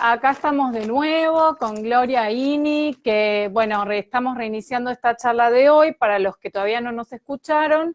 Acá estamos de nuevo con Gloria Ini, que bueno, estamos reiniciando esta charla de hoy. Para los que todavía no nos escucharon,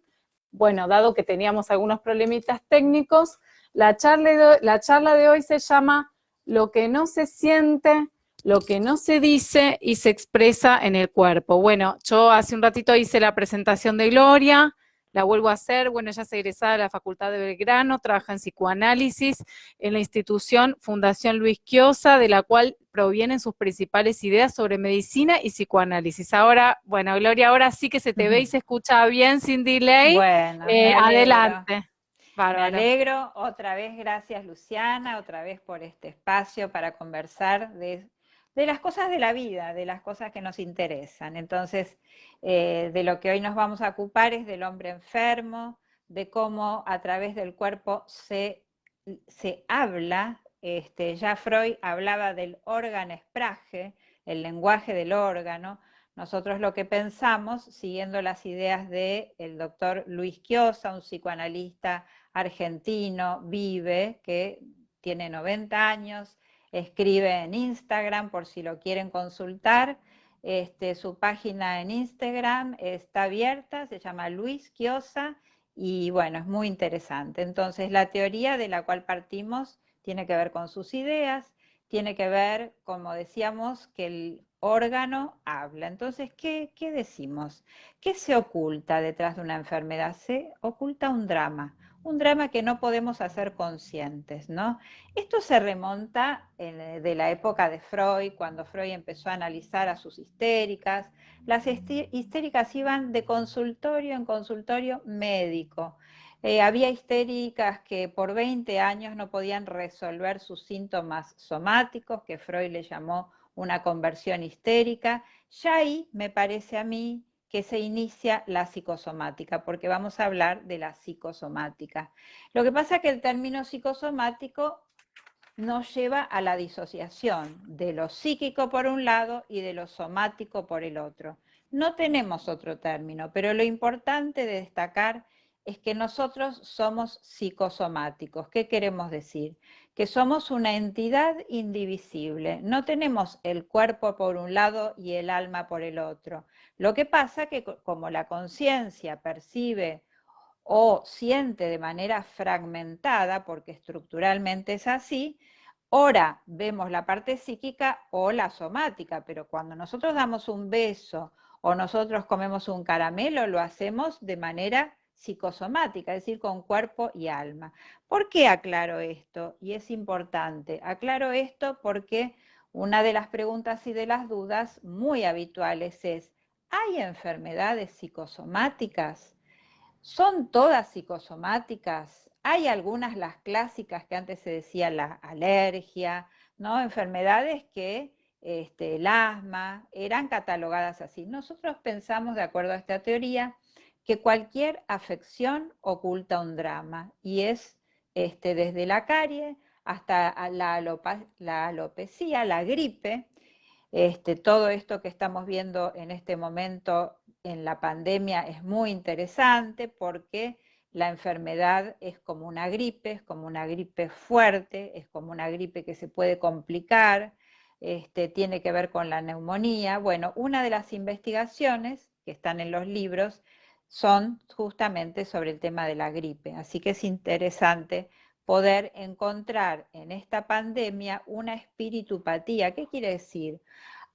bueno, dado que teníamos algunos problemitas técnicos, la charla de hoy se llama Lo que no se siente, lo que no se dice y se expresa en el cuerpo. Bueno, yo hace un ratito hice la presentación de Gloria, la vuelvo a hacer. Bueno, ella es egresada de la Facultad de Belgrano, trabaja en psicoanálisis en la institución Fundación Luis Quiosa, de la cual provienen sus principales ideas sobre medicina y psicoanálisis. Ahora, bueno, Gloria, ahora sí que se te ve y se escucha bien sin delay. Bueno, me alegro. Adelante. Bárbaro. Me alegro. Otra vez, gracias Luciana, otra vez por este espacio para conversar de las cosas de la vida, de las cosas que nos interesan. Entonces, de lo que hoy nos vamos a ocupar es del hombre enfermo, de cómo a través del cuerpo se habla. Ya Freud hablaba del Organsprache, el lenguaje del órgano. Nosotros lo que pensamos, siguiendo las ideas del doctor Luis Quiosa, un psicoanalista argentino, que tiene 90 años, escribe en Instagram por si lo quieren consultar. Su página en Instagram está abierta, se llama Luis Quiosa, y bueno, es muy interesante. Entonces, la teoría de la cual partimos tiene que ver con sus ideas, tiene que ver, como decíamos, que el órgano habla. Entonces, ¿qué decimos? ¿Qué se oculta detrás de una enfermedad? Se oculta un drama que no podemos hacer conscientes, ¿no? Esto se remonta de la época de Freud, cuando Freud empezó a analizar a sus histéricas. Las histéricas iban de consultorio en consultorio médico. Había histéricas que por 20 años no podían resolver sus síntomas somáticos, que Freud le llamó una conversión histérica. Ya ahí me parece a mí que se inicia la psicosomática, porque vamos a hablar de la psicosomática. Lo que pasa es que el término psicosomático nos lleva a la disociación de lo psíquico por un lado y de lo somático por el otro. No tenemos otro término, pero lo importante de destacar es que nosotros somos psicosomáticos. ¿Qué queremos decir? Que somos una entidad indivisible. No tenemos el cuerpo por un lado y el alma por el otro. Lo que pasa es que como la conciencia percibe o siente de manera fragmentada, porque estructuralmente es así, ora vemos la parte psíquica o la somática, pero cuando nosotros damos un beso o nosotros comemos un caramelo, lo hacemos de manera psicosomática, es decir, con cuerpo y alma. ¿Por qué aclaro esto? Y es importante. Aclaro esto porque una de las preguntas y de las dudas muy habituales es, ¿hay enfermedades psicosomáticas? ¿Son todas psicosomáticas? Hay algunas, las clásicas que antes se decía la alergia, ¿no? Enfermedades que el asma eran catalogadas así. Nosotros pensamos, de acuerdo a esta teoría, que cualquier afección oculta un drama, y es desde la carie hasta la alopecia, la gripe. Todo esto que estamos viendo en este momento en la pandemia es muy interesante porque la enfermedad es como una gripe, es como una gripe fuerte, es como una gripe que se puede complicar, tiene que ver con la neumonía. Bueno, una de las investigaciones que están en los libros son justamente sobre el tema de la gripe, así que es interesante poder encontrar en esta pandemia una espiritupatía. ¿Qué quiere decir?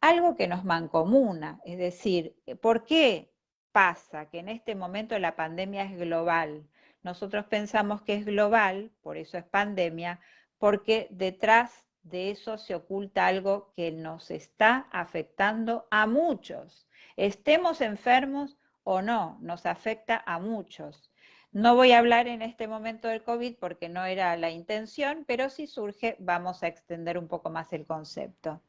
Algo que nos mancomuna, es decir, ¿por qué pasa que en este momento la pandemia es global? Nosotros pensamos que es global, por eso es pandemia, porque detrás de eso se oculta algo que nos está afectando a muchos. Estemos enfermos o no, nos afecta a muchos. No voy a hablar en este momento del COVID porque no era la intención, pero si surge vamos a extender un poco más el concepto.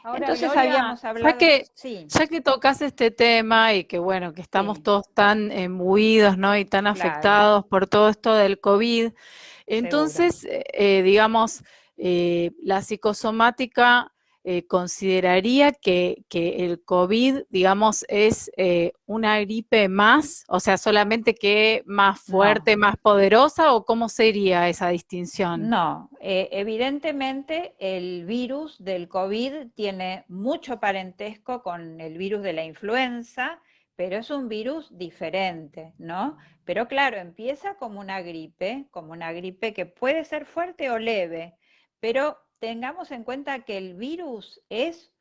Ahora, Entonces Gloria, habíamos hablado... ya que tocas este tema y que bueno, que estamos todos tan imbuidos, ¿no? Y tan afectados por todo esto del COVID, entonces, digamos, la psicosomática consideraría que el COVID, digamos, es una gripe más, o sea, solamente que más No, fuerte, más poderosa, o cómo sería esa distinción? no. Evidentemente el virus del COVID tiene mucho parentesco con el virus de la influenza, pero es un virus diferente, ¿no? Pero claro, empieza como una gripe que puede ser fuerte o leve, pero tengamos en cuenta que el virus es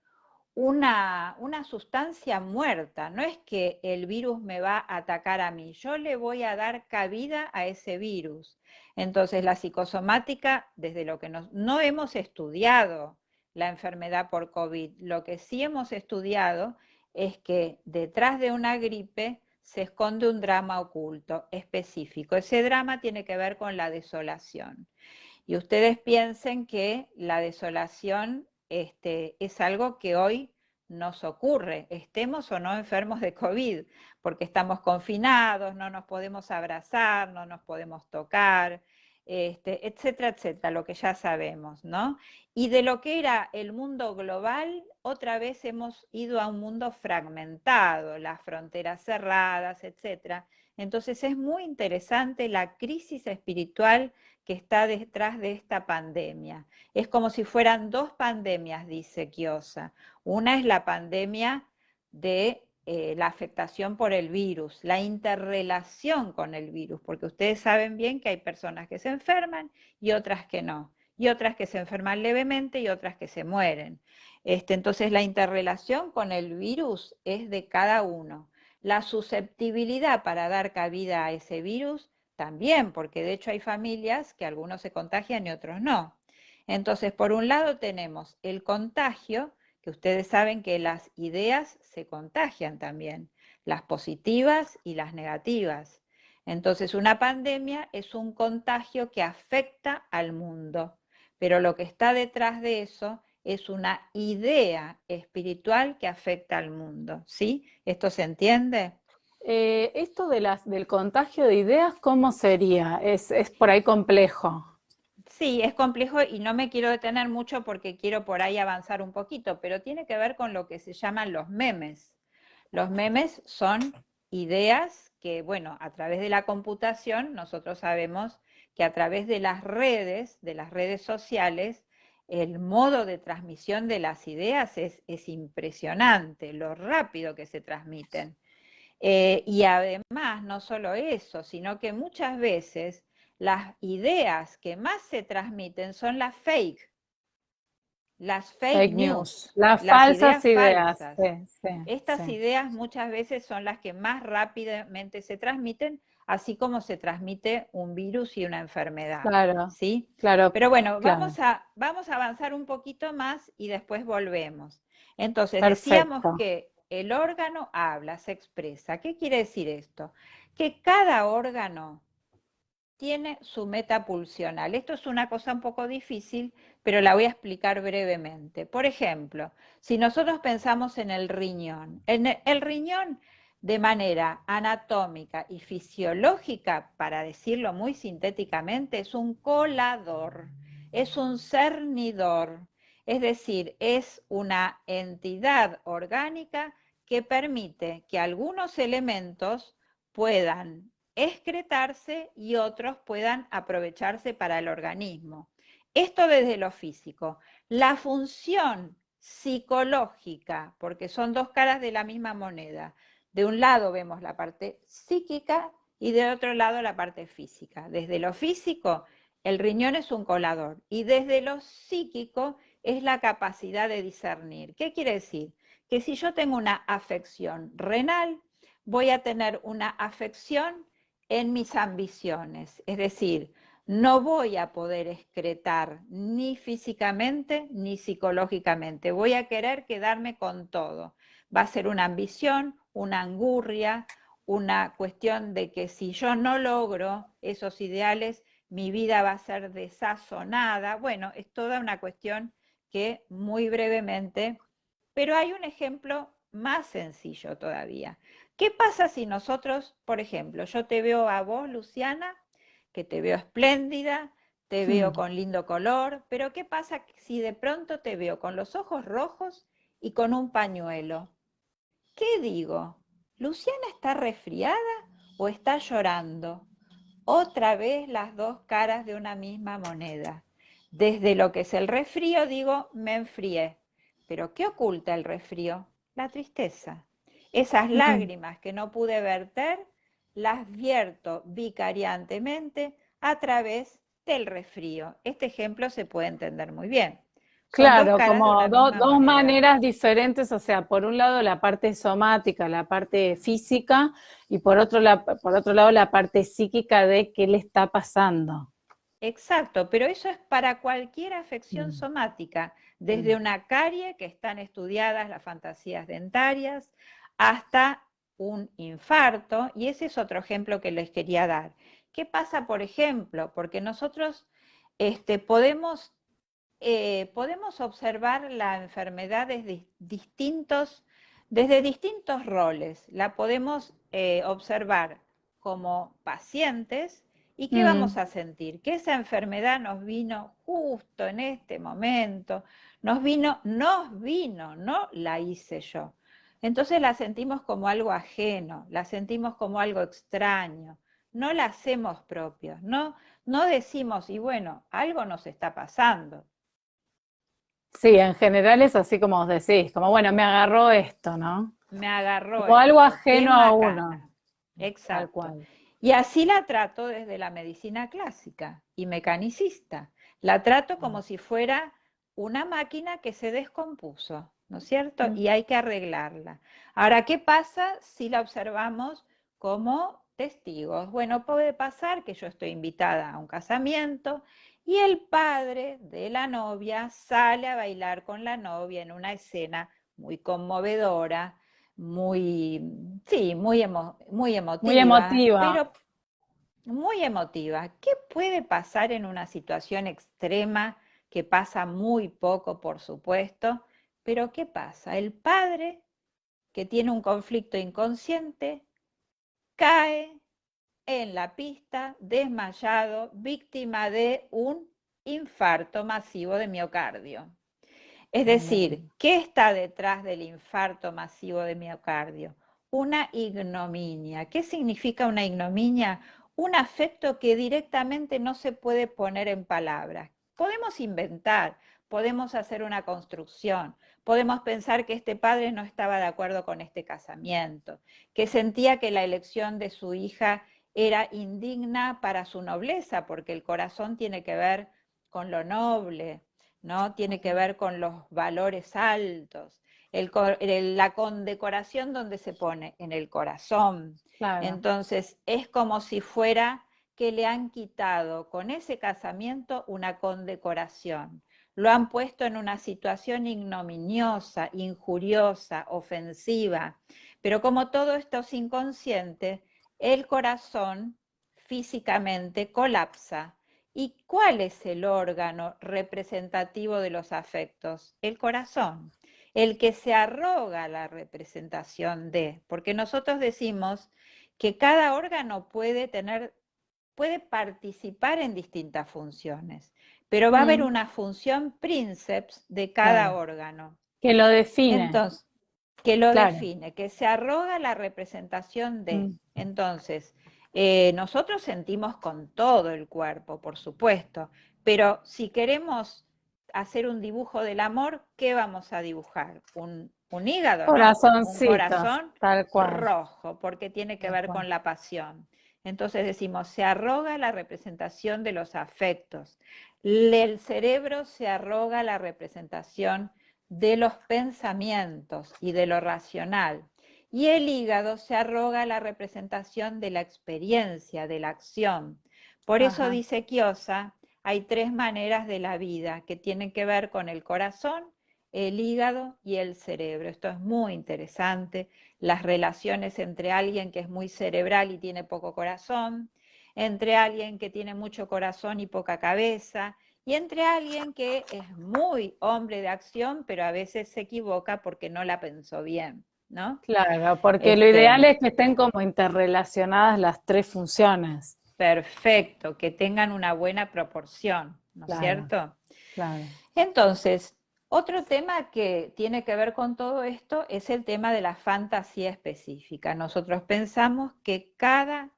una sustancia muerta, no es que el virus me va a atacar a mí, yo le voy a dar cabida a ese virus. Entonces, la psicosomática, desde lo que no hemos estudiado la enfermedad por COVID, lo que sí hemos estudiado es que detrás de una gripe se esconde un drama oculto específico. Ese drama tiene que ver con la desolación. Y ustedes piensen que la desolación es algo que hoy nos ocurre, estemos o no enfermos de COVID, porque estamos confinados, no nos podemos abrazar, no nos podemos tocar, etcétera, etcétera, lo que ya sabemos, ¿no? Y de lo que era el mundo global, otra vez hemos ido a un mundo fragmentado, las fronteras cerradas, etcétera. Entonces es muy interesante la crisis espiritual que está detrás de esta pandemia. Es como si fueran dos pandemias, dice Kiosa. Una es la pandemia de la afectación por el virus, la interrelación con el virus, porque ustedes saben bien que hay personas que se enferman y otras que no, y otras que se enferman levemente y otras que se mueren. Entonces la interrelación con el virus es de cada uno. La susceptibilidad para dar cabida a ese virus también, porque de hecho hay familias que algunos se contagian y otros no. Entonces, por un lado tenemos el contagio, que ustedes saben que las ideas se contagian también, las positivas y las negativas. Entonces, una pandemia es un contagio que afecta al mundo, pero lo que está detrás de eso es una idea espiritual que afecta al mundo, ¿sí? ¿Esto se entiende? Esto de del contagio de ideas, ¿cómo sería? Es por ahí complejo. Sí, es complejo y no me quiero detener mucho porque quiero por ahí avanzar un poquito, pero tiene que ver con lo que se llaman los memes. Los memes son ideas que, bueno, a través de la computación, nosotros sabemos que a través de las redes sociales, el modo de transmisión de las ideas es impresionante, lo rápido que se transmiten. Y además, no solo eso, sino que muchas veces las ideas que más se transmiten son las fake Fake news. news, Las las falsas ideas ideas. falsas. Sí, sí, Estas sí. ideas muchas veces son las que más rápidamente se transmiten, así como se transmite un virus y una enfermedad, Claro, ¿sí? claro, Pero bueno, claro. vamos a avanzar un poquito más y después volvemos. Entonces, decíamos Perfecto. que el órgano habla, se expresa. ¿Qué quiere decir esto? Que cada órgano tiene su meta pulsional. Esto es una cosa un poco difícil, pero la voy a explicar brevemente. Por ejemplo, si nosotros pensamos en el riñón, el riñón de manera anatómica y fisiológica, para decirlo muy sintéticamente, es un colador, es un cernidor, es decir, es una entidad orgánica que permite que algunos elementos puedan excretarse y otros puedan aprovecharse para el organismo. Esto desde lo físico. La función psicológica, porque son dos caras de la misma moneda. De un lado vemos la parte psíquica y de otro lado la parte física. Desde lo físico, el riñón es un colador y desde lo psíquico es la capacidad de discernir. ¿Qué quiere decir? Que si yo tengo una afección renal, voy a tener una afección en mis ambiciones, es decir, no voy a poder excretar ni físicamente ni psicológicamente, voy a querer quedarme con todo. Va a ser una ambición, una angurria, una cuestión de que si yo no logro esos ideales, mi vida va a ser desazonada. Bueno, es toda una cuestión que muy brevemente, pero hay un ejemplo más sencillo todavía. ¿Qué pasa si nosotros, por ejemplo, yo te veo a vos, Luciana, que te veo espléndida, te veo con lindo color, pero ¿qué pasa si de pronto te veo con los ojos rojos y con un pañuelo? ¿Qué digo? ¿Luciana está resfriada o está llorando? Otra vez las dos caras de una misma moneda. Desde lo que es el resfrío digo, me enfrié. Pero ¿qué oculta el resfrío? La tristeza. Esas Mm. lágrimas que no pude verter, las vierto vicariantemente a través del resfrío. Este ejemplo se puede entender muy bien. Son dos Claro, caras de como una misma dos moneda. maneras diferentes, o sea, por un lado la parte somática, la parte física, y por otro lado la parte psíquica de qué le está pasando. Exacto, pero eso es para cualquier afección Mm. somática, desde Mm. una carie, que están estudiadas las fantasías dentarias, hasta un infarto, y ese es otro ejemplo que les quería dar. ¿Qué pasa, por ejemplo? Porque nosotros podemos observar la enfermedad desde distintos roles. La podemos observar como pacientes. ¿Y qué vamos Mm. a sentir? Que esa enfermedad nos vino justo en este momento, nos vino, no la hice yo. Entonces la sentimos como algo ajeno, la sentimos como algo extraño, no la hacemos propios, no decimos, y bueno, algo nos está pasando. Sí, en general es así como vos decís, como bueno, me agarró esto, ¿no? Me agarró Como algo esto, qué ajeno a uno, macana. tal Exacto. cual. Y así la trato desde la medicina clásica y mecanicista. La trato como si fuera una máquina que se descompuso, ¿no es cierto? Mm. Y hay que arreglarla. Ahora, ¿qué pasa si la observamos como testigos? Bueno, puede pasar que yo estoy invitada a un casamiento y el padre de la novia sale a bailar con la novia en una escena muy conmovedora, muy, sí, muy Muy emotiva, emotiva. pero muy emotiva. ¿Qué puede pasar en una situación extrema que pasa muy poco, por supuesto? Pero ¿qué pasa? El padre, que tiene un conflicto inconsciente, cae en la pista desmayado, víctima de un infarto masivo de miocardio. Es decir, Mm. ¿qué está detrás del infarto masivo de miocardio? Una ignominia. ¿Qué significa una ignominia? Un afecto que directamente no se puede poner en palabras. Podemos inventar, podemos hacer una construcción, podemos pensar que este padre no estaba de acuerdo con este casamiento, que sentía que la elección de su hija era indigna para su nobleza, porque el corazón tiene que ver con lo noble, ¿no? Tiene que ver con los valores altos. La condecoración donde se pone en el corazón. Claro. Entonces es como si fuera que le han quitado con ese casamiento una condecoración. Lo han puesto en una situación ignominiosa, injuriosa, ofensiva. Pero como todo esto es inconsciente, el corazón físicamente colapsa. ¿Y cuál es el órgano representativo de los afectos? El corazón, el que se arroga la representación de, porque nosotros decimos que cada órgano puede participar en distintas funciones, pero va a haber Mm. una función princeps de cada Claro. órgano. Que lo define, Entonces, que lo claro. define, que se arroga la representación de. Mm. Entonces, nosotros sentimos con todo el cuerpo, por supuesto, pero si queremos hacer un dibujo del amor, ¿qué vamos a dibujar? Un hígado, no, un Corazoncitos, corazón tal cual, rojo, porque tiene que tal ver cual. con la pasión. Entonces decimos, se arroga la representación de los afectos. El cerebro se arroga la representación de los pensamientos y de lo racional. Y el hígado se arroga la representación de la experiencia, de la acción. Por eso Ajá. dice Kiosa, hay tres maneras de la vida que tienen que ver con el corazón, el hígado y el cerebro. Esto es muy interesante, las relaciones entre alguien que es muy cerebral y tiene poco corazón, entre alguien que tiene mucho corazón y poca cabeza, y entre alguien que es muy hombre de acción, pero a veces se equivoca porque no la pensó bien, ¿no? Claro, porque lo Este, ideal es que estén como interrelacionadas las tres funciones. Perfecto, que tengan una buena proporción, ¿no es Claro, cierto? claro. Entonces, otro tema que tiene que ver con todo esto es el tema de la fantasía específica. Nosotros pensamos que cada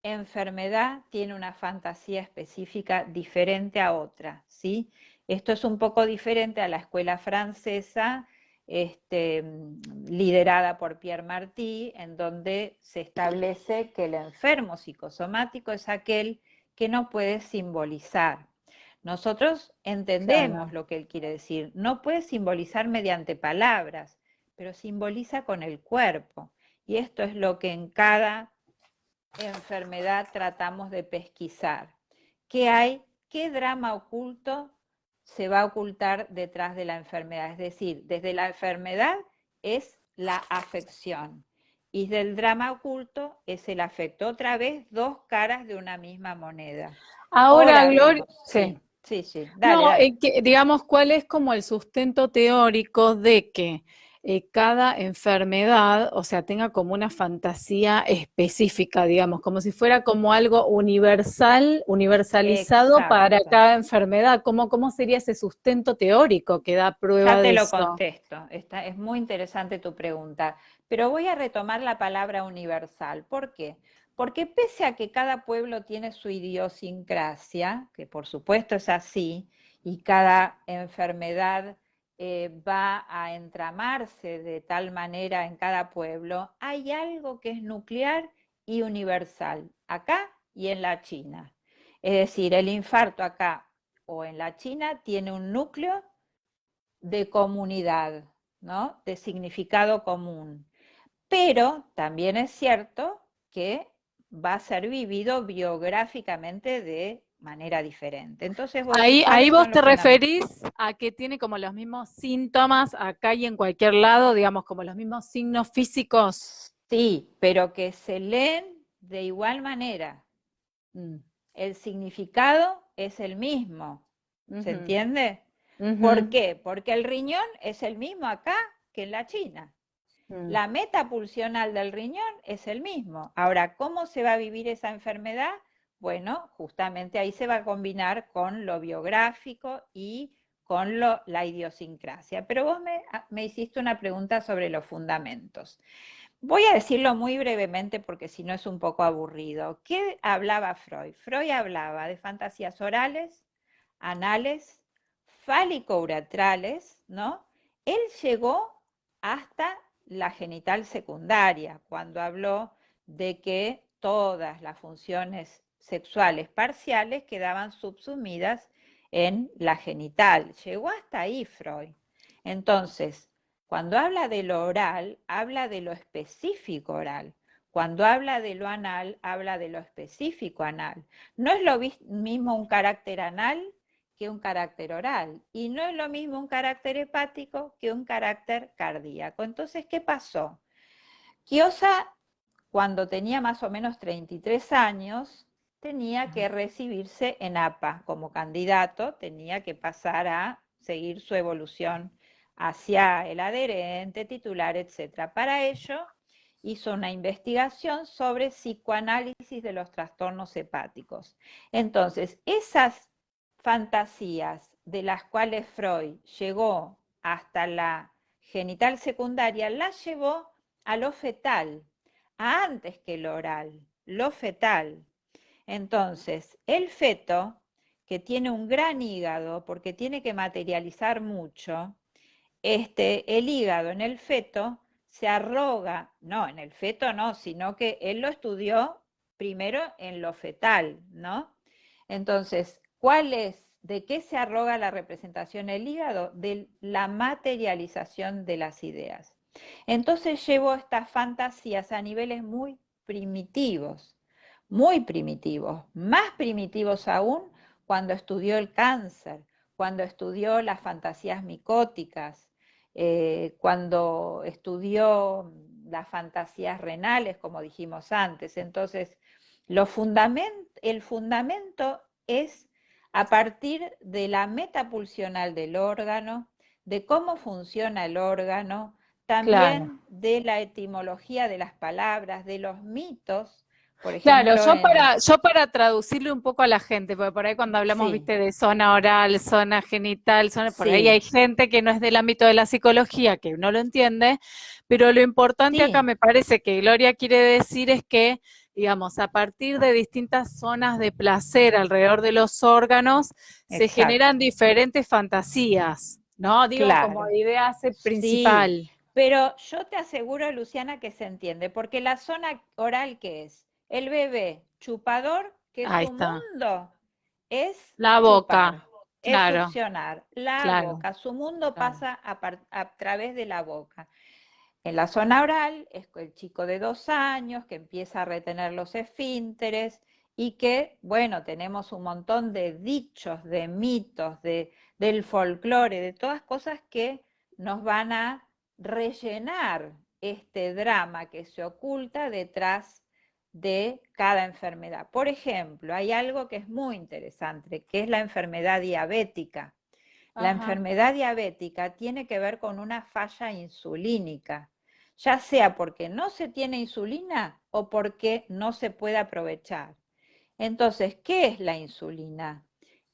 enfermedad tiene una fantasía específica diferente a otra, ¿sí? Esto es un poco diferente a la escuela francesa, liderada por Pierre Martí, en donde se establece que el enfermo psicosomático es aquel que no puede simbolizar. Nosotros entendemos Claro. lo que él quiere decir. No puede simbolizar mediante palabras, pero simboliza con el cuerpo. Y esto es lo que en cada enfermedad tratamos de pesquisar. ¿Qué hay? ¿Qué drama oculto se va a ocultar detrás de la enfermedad? Es decir, desde la enfermedad es la afección y del drama oculto es el afecto. Otra vez, dos caras de una misma moneda. Ahora, Ahora Gloria, vemos, sí. sí, sí, sí, dale, No, dale. digamos, ¿cuál es como el sustento teórico de que cada enfermedad, o sea, tenga como una fantasía específica, digamos, como si fuera como algo universal, universalizado para Exacto. cada enfermedad? ¿Cómo sería ese sustento teórico que da Ya prueba te de lo eso? contesto. Es muy interesante tu pregunta, pero voy a retomar la palabra universal. ¿Por qué? Porque pese a que cada pueblo tiene su idiosincrasia, que por supuesto es así, y cada enfermedad va a entramarse de tal manera en cada pueblo, hay algo que es nuclear y universal, acá y en la China. Es decir, el infarto acá o en la China tiene un núcleo de comunidad, ¿no? De significado común. Pero también es cierto que va a ser vivido biográficamente de manera diferente. Entonces vos decís, Ahí ¿cuáles vos son los te fundamentos? referís a que tiene como los mismos síntomas acá y en cualquier lado, digamos, como los mismos signos físicos. Sí, pero que se leen de igual manera. Mm, El significado es el mismo. ¿Se ujú, entiende? ¿Por ujú, qué? Porque el riñón es el mismo acá que en la China. mm. La meta pulsional del riñón es el mismo. Ahora, ¿cómo se va a vivir esa enfermedad? Bueno, justamente ahí se va a combinar con lo biográfico y con la idiosincrasia. Pero vos me hiciste una pregunta sobre los fundamentos. Voy a decirlo muy brevemente porque si no es un poco aburrido. ¿Qué hablaba Freud? Freud hablaba de fantasías orales, anales, fálico-uretrales, ¿no? Él llegó hasta la genital secundaria, cuando habló de que todas las funciones sexuales parciales quedaban subsumidas en la genital. Llegó hasta ahí Freud. Entonces, cuando habla de lo oral, habla de lo específico oral. Cuando habla de lo anal, habla de lo específico anal. No es lo mismo un carácter anal que un carácter oral. Y no es lo mismo un carácter hepático que un carácter cardíaco. Entonces, ¿qué pasó? Kiosa, cuando tenía más o menos 33 años, tenía que recibirse en APA como candidato, tenía que pasar a seguir su evolución hacia el adherente, titular, etc. Para ello, hizo una investigación sobre psicoanálisis de los trastornos hepáticos. Entonces, esas fantasías de las cuales Freud llegó hasta la genital secundaria, las llevó a lo fetal, a antes que lo oral, lo fetal. Entonces, el feto, que tiene un gran hígado, porque tiene que materializar mucho, el hígado en el feto se arroga, no, en el feto no, sino que él lo estudió primero en lo fetal, ¿no? Entonces, de qué se arroga la representación el hígado? De la materialización de las ideas. Entonces llevó estas fantasías a niveles muy primitivos, más primitivos aún cuando estudió el cáncer, cuando estudió las fantasías micóticas, cuando estudió las fantasías renales, como dijimos antes. Entonces, el fundamento es a partir de la metapulsional del órgano, de cómo funciona el órgano, Claro. también de la etimología de las palabras, de los mitos Por Claro, ejemplo, en... yo para traducirle un poco a la gente, porque por ahí cuando hablamos, Sí, viste, de zona oral, zona genital, por ahí hay sí, gente que no es del ámbito de la psicología, que no lo entiende, pero lo importante acá sí, me parece que Gloria quiere decir es que, digamos, a partir de distintas zonas de placer alrededor de los órganos, se generan exacto, diferentes fantasías, ¿no? Digo, como claro. idea Sí, principal. pero yo te aseguro, Luciana, que se entiende, porque la zona oral, ¿qué es? El bebé chupador, que Ahí su está. mundo es La boca, chupar, es claro, succionar, la claro, boca, su mundo claro. pasa a través de la boca. En la zona oral es el chico de 2 años que empieza a retener los esfínteres y que, bueno, tenemos un montón de dichos, de mitos, del folclore, de todas cosas que nos van a rellenar este drama que se oculta detrás de cada enfermedad. Por ejemplo, hay algo que es muy interesante, que es la enfermedad diabética. La Ajá, enfermedad diabética tiene que ver con una falla insulínica, ya sea porque no se tiene insulina o porque no se puede aprovechar. Entonces, ¿qué es la insulina?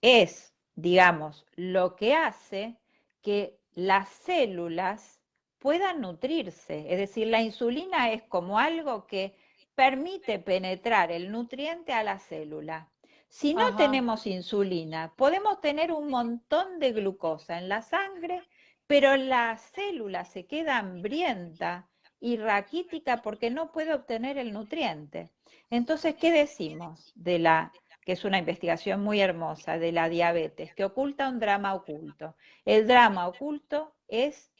Es, digamos, lo que hace que las células puedan nutrirse. Es decir, la insulina es como algo que permite penetrar el nutriente a la célula. Si no ajá. tenemos insulina, podemos tener un montón de glucosa en la sangre, pero la célula se queda hambrienta y raquítica porque no puede obtener el nutriente. Entonces, ¿qué decimos de la, que es una investigación muy hermosa, de la diabetes, que oculta un drama oculto? El drama oculto es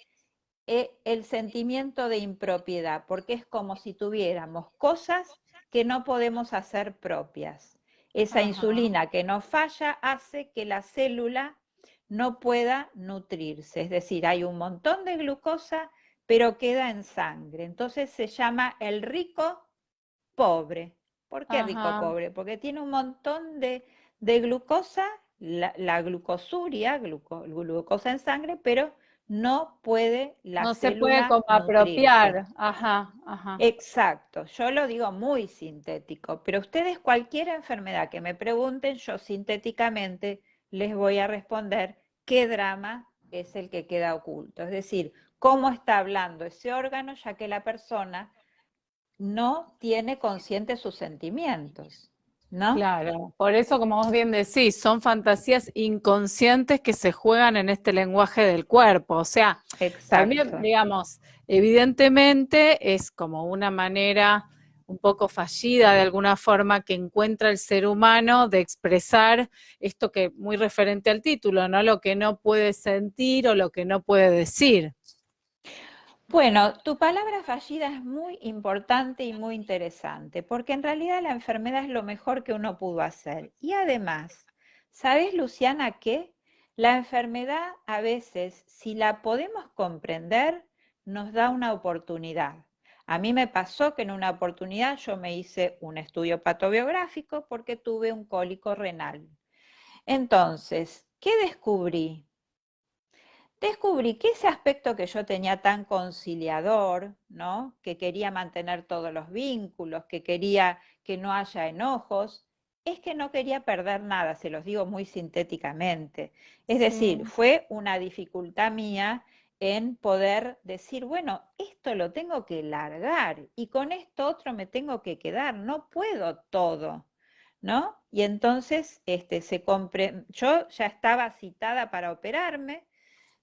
el sentimiento de impropiedad, porque es como si tuviéramos cosas que no podemos hacer propias. Esa Ajá. insulina que nos falla hace que la célula no pueda nutrirse, es decir, hay un montón de glucosa, pero queda en sangre. Entonces se llama el rico pobre. ¿Por qué rico Ajá. pobre? Porque tiene un montón de glucosa, la glucosuria, glucosa en sangre, pero no puede la No se puede célula como nutrirse. apropiar. Ajá, ajá. Exacto, yo lo digo muy sintético, pero ustedes cualquier enfermedad que me pregunten, yo sintéticamente les voy a responder qué drama es el que queda oculto. Es decir, cómo está hablando ese órgano, ya que la persona no tiene conscientes sus sentimientos, ¿no? Claro. Por eso, como vos bien decís, son fantasías inconscientes que se juegan en este lenguaje del cuerpo. O sea, también, Exacto. digamos, evidentemente es como una manera un poco fallida de alguna forma que encuentra el ser humano de expresar esto que muy referente al título, ¿no? Lo que no puede sentir o lo que no puede decir. Bueno, tu palabra fallida es muy importante y muy interesante, porque en realidad la enfermedad es lo mejor que uno pudo hacer. Y además, ¿sabes, Luciana, qué? La enfermedad a veces, si la podemos comprender, nos da una oportunidad. A mí me pasó que en una oportunidad yo me hice un estudio patobiográfico porque tuve un cólico renal. Entonces, ¿qué descubrí? Descubrí que ese aspecto que yo tenía tan conciliador, ¿no? Que quería mantener todos los vínculos, que quería que no haya enojos, es que no quería perder nada, se los digo muy sintéticamente. Es decir, Sí. fue una dificultad mía en poder decir, bueno, esto lo tengo que largar y con esto otro me tengo que quedar, no puedo todo, ¿no? Y entonces yo ya estaba citada para operarme,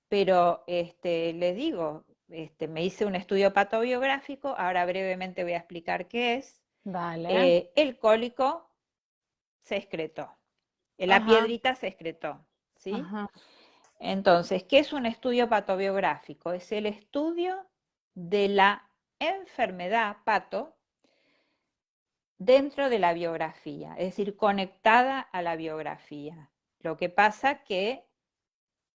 pero les digo, me hice un estudio patobiográfico, ahora brevemente voy a explicar qué es. Dale. El cólico se excretó, la Ajá, piedrita se excretó, ¿sí? ajá. Entonces, ¿qué es un estudio patobiográfico? Es el estudio de la enfermedad pato dentro de la biografía, es decir, conectada a la biografía. Lo que pasa que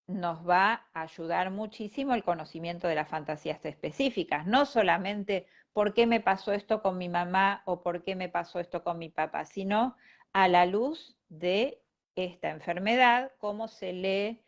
nos va a ayudar muchísimo el conocimiento de las fantasías específicas, no solamente por qué me pasó esto con mi mamá o por qué me pasó esto con mi papá, sino a la luz de esta enfermedad, cómo se lee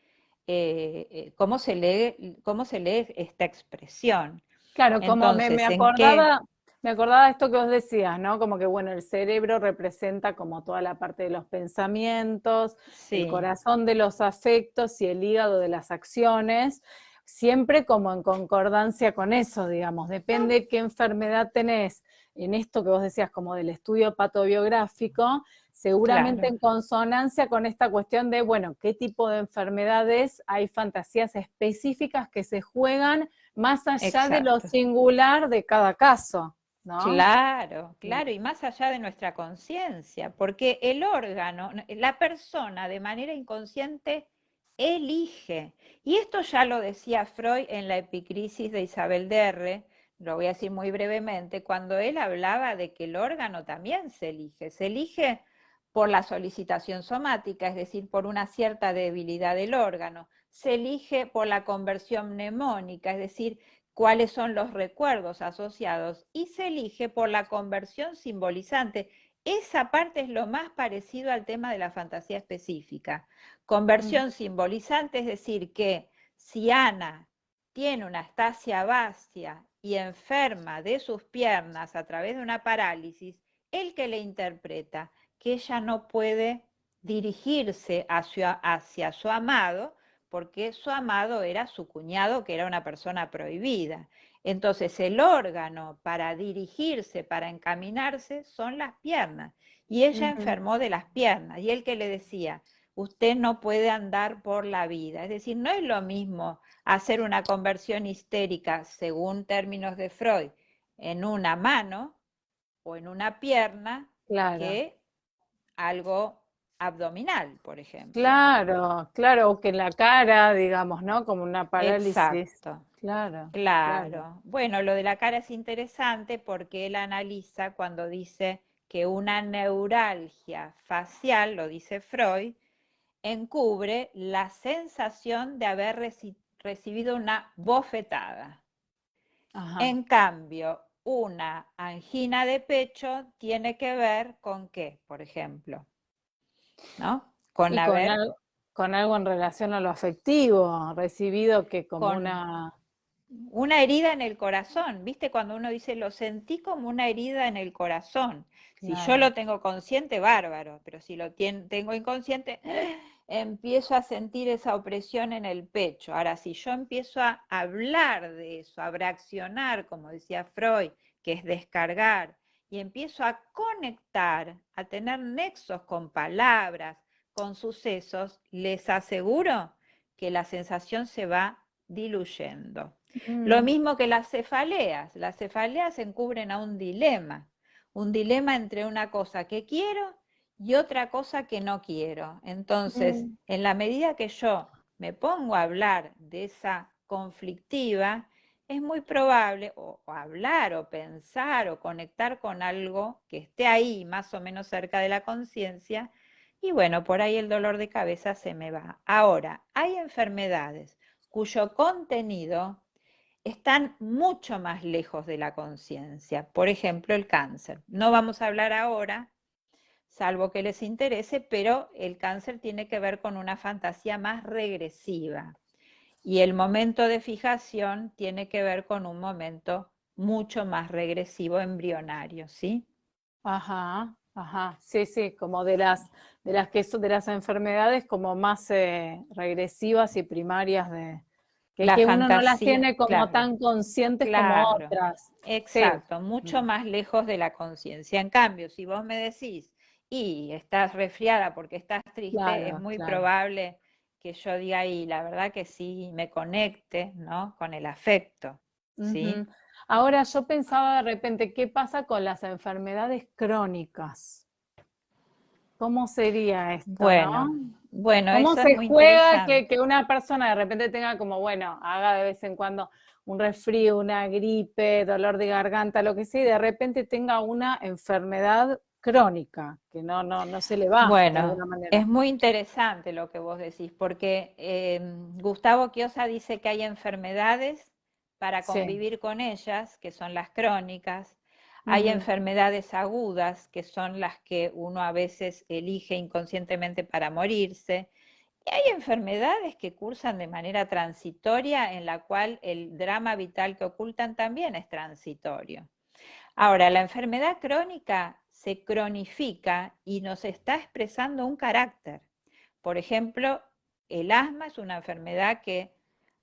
esta expresión. Claro, como me Entonces, ¿en qué? acordaba, Me acordaba de esto que vos decías, ¿no? Como que, bueno, el cerebro representa como toda la parte de los pensamientos, el Sí, corazón de los afectos y el hígado de las acciones, siempre como en concordancia con eso, digamos. Depende qué enfermedad tenés en esto que vos decías, como del estudio patobiográfico, seguramente claro, en consonancia con esta cuestión de, bueno, qué tipo de enfermedades hay fantasías específicas que se juegan más allá de lo exacto. singular de cada caso. ¿No? Claro, Mm, claro, y más allá de nuestra conciencia, porque el órgano, la persona de manera inconsciente elige. Y esto ya lo decía Freud en la Epicrisis de Isabel Derre, lo voy a decir muy brevemente, cuando él hablaba de que el órgano también se elige por la solicitación somática, es decir, por una cierta debilidad del órgano, se elige por la conversión mnemónica, es decir, cuáles son los recuerdos asociados y se elige por la conversión simbolizante. Esa parte es lo más parecido al tema de la fantasía específica. mm, Conversión simbolizante es decir que si Ana tiene una astasia vastia y enferma de sus piernas a través de una parálisis, el que le interpreta que ella no puede dirigirse hacia su amado porque su amado era su cuñado, que era una persona prohibida. Entonces el órgano para dirigirse, para encaminarse, son las piernas. Y ella ujú. enfermó de las piernas. Y él que le decía, usted no puede andar por la vida. Es decir, no es lo mismo hacer una conversión histérica, según términos de Freud, en una mano o en una pierna, Claro, que algo abdominal, por ejemplo. claro, claro, o que en la cara, digamos, ¿no? Como una parálisis. Exacto. Claro, claro. Claro. Bueno, lo de la cara es interesante porque él analiza cuando dice que una neuralgia facial, lo dice Freud, encubre la sensación de haber recibido una bofetada. Ajá. En cambio, una angina de pecho tiene que ver con qué, por ejemplo, ¿no? Con Y haber con algo en relación a lo afectivo, recibido que como con una... una herida en el corazón, ¿viste? Cuando uno dice, lo sentí como una herida en el corazón. Si yo Claro. lo tengo consciente, bárbaro, pero si lo tengo inconsciente, empiezo a sentir esa opresión en el pecho. Ahora, si yo empiezo a hablar de eso, a reaccionar, como decía Freud, que es descargar, y empiezo a conectar, a tener nexos con palabras, con sucesos, les aseguro que la sensación se va diluyendo. Lo Mm, mismo que las cefaleas encubren a un dilema entre una cosa que quiero y otra cosa que no quiero. Entonces, mm, en la medida que yo me pongo a hablar de esa conflictiva, es muy probable o hablar o pensar o conectar con algo que esté ahí más o menos cerca de la conciencia y bueno, por ahí el dolor de cabeza se me va. Ahora, hay enfermedades cuyo contenido están mucho más lejos de la conciencia. Por ejemplo, el cáncer. No vamos a hablar ahora, salvo que les interese, pero el cáncer tiene que ver con una fantasía más regresiva. Y el momento de fijación tiene que ver con un momento mucho más regresivo embrionario, ¿sí? ajá, ajá. Sí, sí, como de las que son de las enfermedades como más regresivas y primarias de La que uno no las fantasía, tiene como claro. tan conscientes como Claro, otras. Sí. exacto, mucho Mm, más lejos de la conciencia. En cambio, si vos me decís, y estás resfriada porque estás triste, es claro, muy claro. probable que yo diga, y la verdad que sí, me conecte, ¿no? Con el afecto, ¿sí? Ujú. Ahora yo pensaba de repente, ¿qué pasa con las enfermedades crónicas? ¿Cómo sería esto, no? Bueno, bueno, ¿Cómo eso es se muy juega interesante. que una persona de repente tenga como, bueno, haga de vez en cuando un resfrío, una gripe, dolor de garganta, lo que sea, y de repente tenga una enfermedad crónica, que no se le va de Bueno, alguna manera? es muy interesante lo que vos decís, porque Gustavo Quiosa dice que hay enfermedades para Sí. convivir con ellas, que son las crónicas, hay Ujú. enfermedades agudas, que son las que uno a veces elige inconscientemente para morirse, y hay enfermedades que cursan de manera transitoria, en la cual el drama vital que ocultan también es transitorio. Ahora, la enfermedad crónica se cronifica y nos está expresando un carácter. Por ejemplo, el asma es una enfermedad que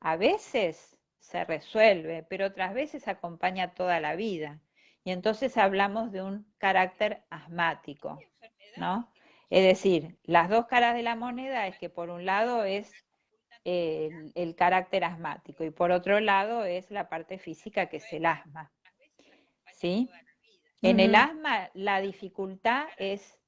a veces se resuelve, pero otras veces acompaña toda la vida. Y entonces hablamos de un carácter asmático, ¿no? Es decir, las dos caras de la moneda es que por un lado es el carácter asmático y por otro lado es la parte física que es el asma, ¿sí? En el Ujú. asma la dificultad es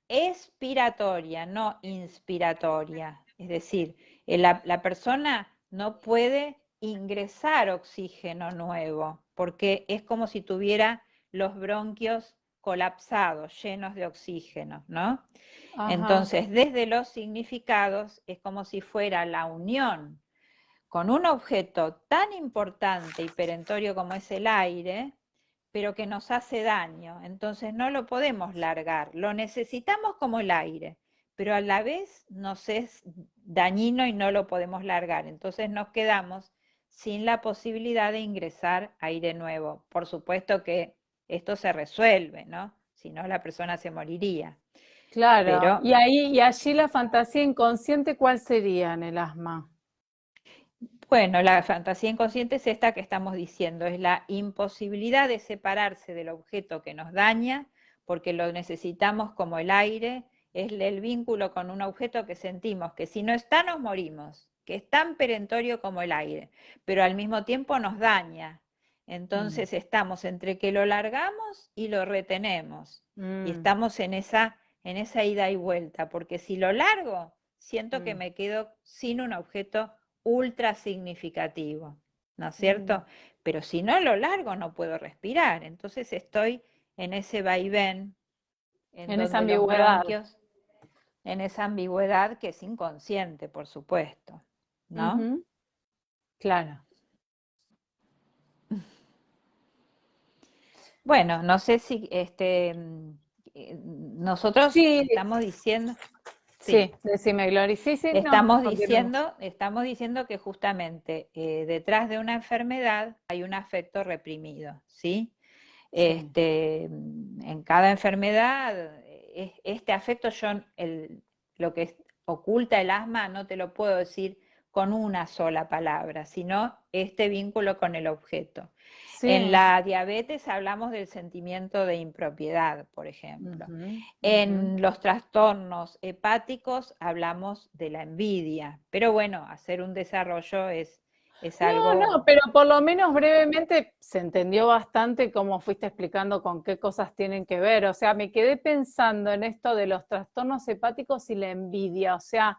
expiratoria, no inspiratoria. Es decir, la persona no puede ingresar oxígeno nuevo porque es como si tuviera los bronquios colapsados, llenos de oxígeno, ¿no? Ajá. Entonces, desde los significados es como si fuera la unión con un objeto tan importante y perentorio como es el aire, pero que nos hace daño. Entonces no lo podemos largar, lo necesitamos como el aire, pero a la vez nos es dañino y no lo podemos largar. Entonces nos quedamos sin la posibilidad de ingresar aire nuevo. Por supuesto que esto se resuelve, ¿no? Si no, la persona se moriría. Claro. Pero Y ahí, y allí la fantasía inconsciente, ¿cuál sería en el asma? bueno, la fantasía inconsciente es esta que estamos diciendo, es la imposibilidad de separarse del objeto que nos daña, porque lo necesitamos como el aire, es el vínculo con un objeto que sentimos que si no está nos morimos, que es tan perentorio como el aire, pero al mismo tiempo nos daña. Mm. Entonces estamos entre que lo largamos y lo retenemos, y Mm. estamos en esa ida y vuelta, porque si lo largo, siento que Mm. me quedo sin un objeto ultra significativo, ¿no es Mm. cierto? Pero si no lo largo no puedo respirar, entonces estoy en ese vaivén en En esa donde los ambigüedad. bronquios, en esa ambigüedad que es inconsciente, por supuesto, ¿no? Ujú. Claro. Bueno, no sé si nosotros Sí, estamos diciendo, sí, sí, decime, Glory. Sí, sí, no, continúa. estamos diciendo que justamente detrás de una enfermedad hay un afecto reprimido, ¿sí? Sí. En cada enfermedad, este afecto, lo que oculta el asma no te lo puedo decir con una sola palabra, sino este vínculo con el objeto. En Sí. la diabetes hablamos del sentimiento de impropiedad, por ejemplo. Ujú, ujú. En los trastornos hepáticos hablamos de la envidia, pero bueno, hacer un desarrollo es No, no, algo, pero por lo menos brevemente se entendió bastante cómo fuiste explicando con qué cosas tienen que ver. O sea, me quedé pensando en esto de los trastornos hepáticos y la envidia. O sea,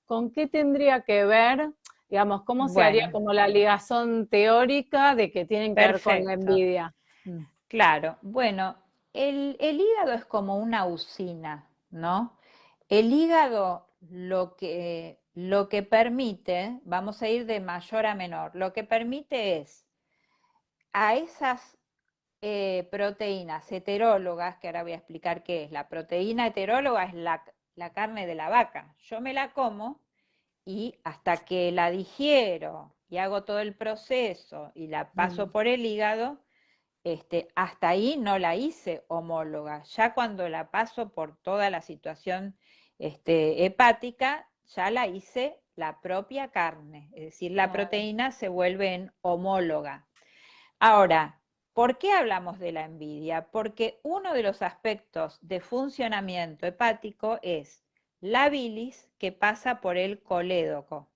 ¿con qué tendría que ver? Digamos, ¿cómo se haría bueno, como la ligazón teórica de que tienen que ver con la perfecto. envidia? Mm. Claro, bueno, el hígado es como una usina, ¿no? El hígado lo que permite, vamos a ir de mayor a menor, lo que permite es a esas proteínas heterólogas, que ahora voy a explicar qué es, la proteína heteróloga es la carne de la vaca, yo me la como y hasta que la digiero y hago todo el proceso y la paso Mm. por el hígado, hasta ahí no la hice homóloga. Ya cuando la paso por toda la situación hepática, ya la hice la propia carne, es decir, la Claro. proteína se vuelve en homóloga. Ahora, ¿por qué hablamos de la envidia? Porque uno de los aspectos de funcionamiento hepático es la bilis que pasa por el colédoco.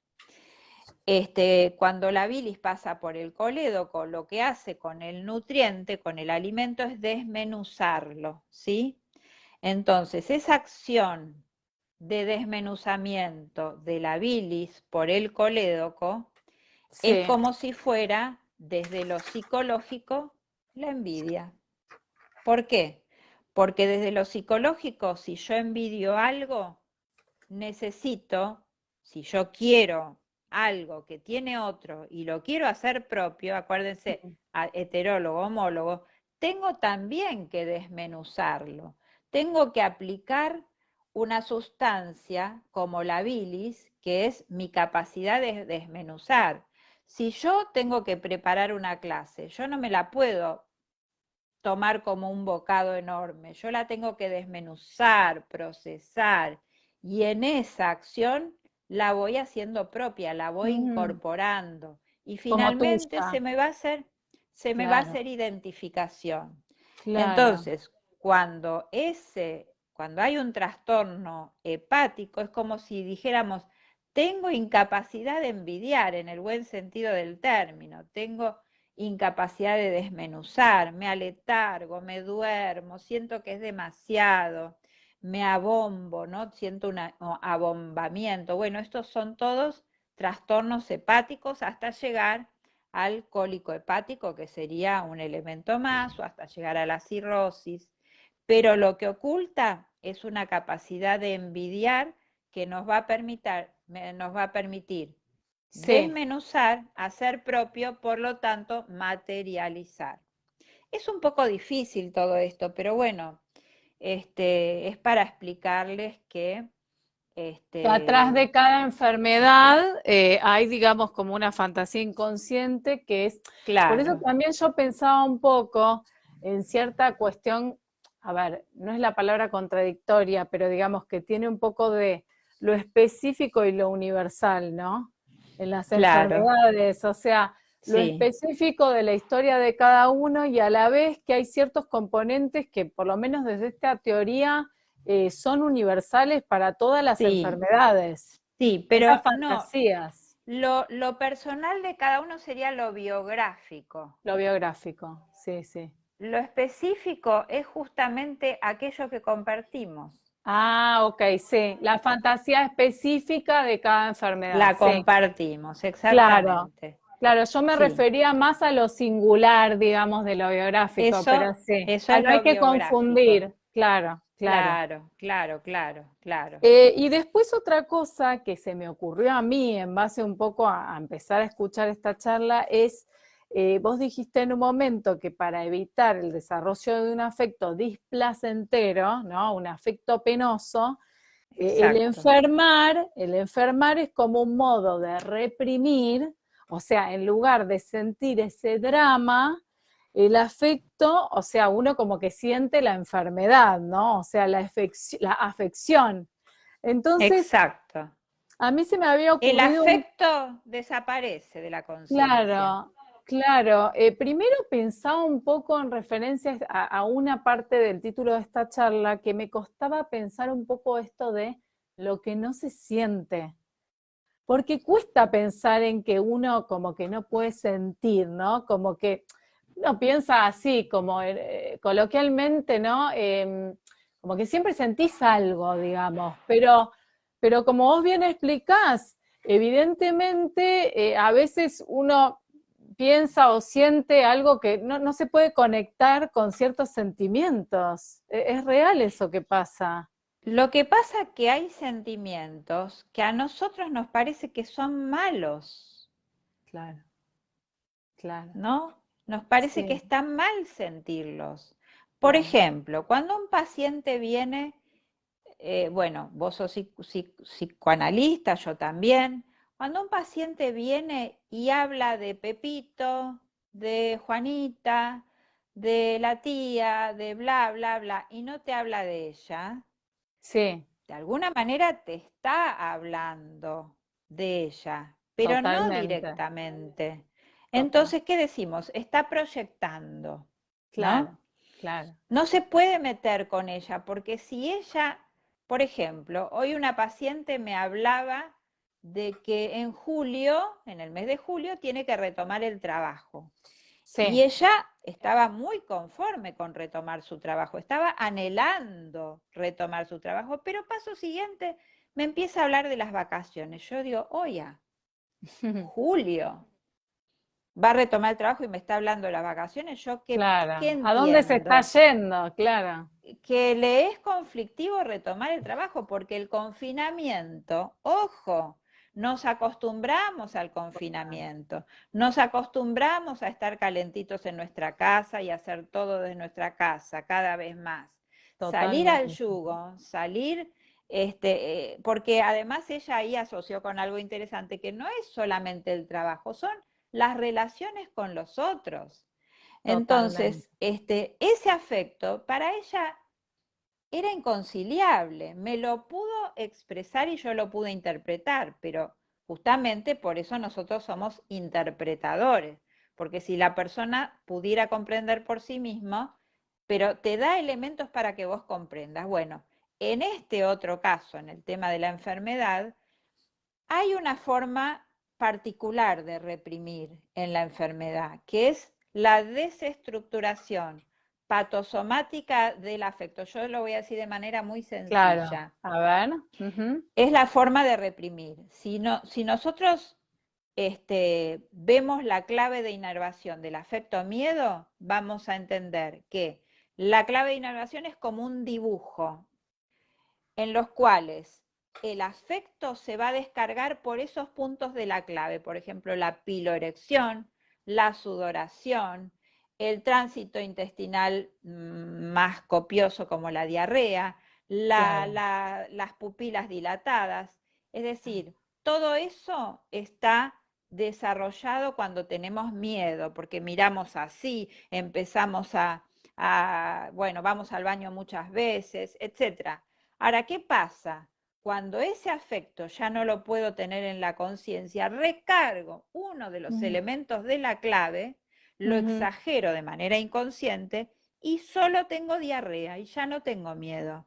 Cuando la bilis pasa por el colédoco, lo que hace con el nutriente, con el alimento, es desmenuzarlo, ¿sí? Entonces, esa acción de desmenuzamiento de la bilis por el colédoco es Sí. como si fuera, desde lo psicológico, la envidia. ¿Por qué? Porque desde lo psicológico, si yo envidio algo, necesito, si yo quiero algo que tiene otro y lo quiero hacer propio, acuérdense, heterólogo, homólogo, tengo también que desmenuzarlo. Tengo que aplicar una sustancia como la bilis, que es mi capacidad de desmenuzar. Si yo tengo que preparar una clase, yo no me la puedo tomar como un bocado enorme, yo la tengo que desmenuzar, procesar, y en esa acción la voy haciendo propia, la voy Mm, incorporando, y como finalmente tuya, se me va a claro, hacer identificación. claro. Entonces, cuando hay un trastorno hepático, es como si dijéramos, tengo incapacidad de envidiar en el buen sentido del término, tengo incapacidad de desmenuzar, me aletargo, me duermo, siento que es demasiado, me abombo, ¿no? Siento un abombamiento. Bueno, estos son todos trastornos hepáticos hasta llegar al cólico hepático, que sería un elemento más, o hasta llegar a la cirrosis. Pero lo que oculta es una capacidad de envidiar que nos va a permitir Sí. desmenuzar, hacer propio, por lo tanto, materializar. Es un poco difícil todo esto, pero bueno, es para explicarles que, Que atrás este, de cada enfermedad hay, digamos, como una fantasía inconsciente que es, por eso claro, también yo pensaba un poco en cierta cuestión, a ver, no es la palabra contradictoria, pero digamos que tiene un poco de lo específico y lo universal, ¿no? En las claro, enfermedades, o sea, lo sí, específico de la historia de cada uno y a la vez que hay ciertos componentes que, por lo menos desde esta teoría, son universales para todas las sí, enfermedades. sí, Esas pero no, fantasías, lo personal de cada uno sería lo biográfico. lo biográfico, sí, sí. Lo específico es justamente aquello que compartimos. Ah, ok, sí. La fantasía específica de cada enfermedad, La sí. compartimos, Claro, exactamente. claro, yo me Sí, refería más a lo singular, digamos, de lo biográfico, pero sí, eso es no hay lo que biográfico. confundir, claro, claro. Claro, claro, claro, claro. Y después otra cosa que se me ocurrió a mí en base un poco a empezar a escuchar esta charla es, vos dijiste en un momento que para evitar el desarrollo de un afecto displacentero, ¿no? Un afecto penoso, Exacto. el enfermar es como un modo de reprimir, o sea, en lugar de sentir ese drama, el afecto, o sea, uno como que siente la enfermedad, ¿no? O sea, la afección. Entonces, Exacto. a mí se me había El ocurrido un, afecto desaparece de la conciencia. claro, claro, primero pensaba un poco en referencias a una parte del título de esta charla que me costaba pensar un poco esto de lo que no se siente, porque cuesta pensar en que uno como que no puede sentir, ¿no? Como que uno piensa así, como coloquialmente, ¿no? Como que siempre sentís algo, digamos, pero como vos bien explicás, evidentemente a veces uno piensa o siente algo que no se puede conectar con ciertos sentimientos. Es real eso que pasa. Lo que pasa es que hay sentimientos que a nosotros nos parece que son malos, Claro, claro. ¿no? Nos parece que Sí, está mal sentirlos. Por claro. ejemplo, cuando un paciente viene, bueno, vos sos psicoanalista, yo también. Cuando un paciente viene y habla de Pepito, de Juanita, de la tía, de bla, bla, bla, y no te habla de ella, Sí, de alguna manera te está hablando de ella, pero no totalmente, directamente. total. Entonces, ¿qué decimos? Está proyectando, ¿no? Claro, claro. No se puede meter con ella, porque si ella, por ejemplo, hoy una paciente me hablaba de que en julio, en el mes de julio, tiene que retomar el trabajo. Y Sí, ella estaba muy conforme con retomar su trabajo, estaba anhelando retomar su trabajo, pero paso siguiente me empieza a hablar de las vacaciones. Yo digo, oye, julio, va a retomar el trabajo y me está hablando de las vacaciones, ¿yo qué claro. ¿A dónde se está entiendo? yendo? Claro, Que le es conflictivo retomar el trabajo porque el confinamiento, ojo, nos acostumbramos al confinamiento, nos acostumbramos a estar calentitos en nuestra casa y hacer todo desde nuestra casa cada vez más. Salir al totalmente. yugo, salir, porque además ella ahí asoció con algo interesante que no es solamente el trabajo, son las relaciones con los otros. Entonces, ese afecto para ella era inconciliable, me lo pudo expresar y yo lo pude interpretar, pero justamente por eso nosotros somos interpretadores, porque si la persona pudiera comprender por sí mismo, pero te da elementos para que vos comprendas. Bueno, en este otro caso, en el tema de la enfermedad, hay una forma particular de reprimir en la enfermedad, que es la desestructuración patosomática del afecto. Yo lo voy a decir de manera muy Claro, sencilla. a ver. Ujú. Es la forma de reprimir. Si nosotros vemos la clave de inervación del afecto miedo, vamos a entender que la clave de inervación es como un dibujo en los cuales el afecto se va a descargar por esos puntos de la clave, por ejemplo, la piloerección, la sudoración, el tránsito intestinal más copioso como la diarrea, Claro. las pupilas dilatadas, es decir, todo eso está desarrollado cuando tenemos miedo, porque miramos así, empezamos bueno, vamos al baño muchas veces, etcétera. Ahora, ¿qué pasa? Cuando ese afecto ya no lo puedo tener en la conciencia, recargo uno de los Mm, elementos de la clave, lo ujú. exagero de manera inconsciente y solo tengo diarrea y ya no tengo miedo.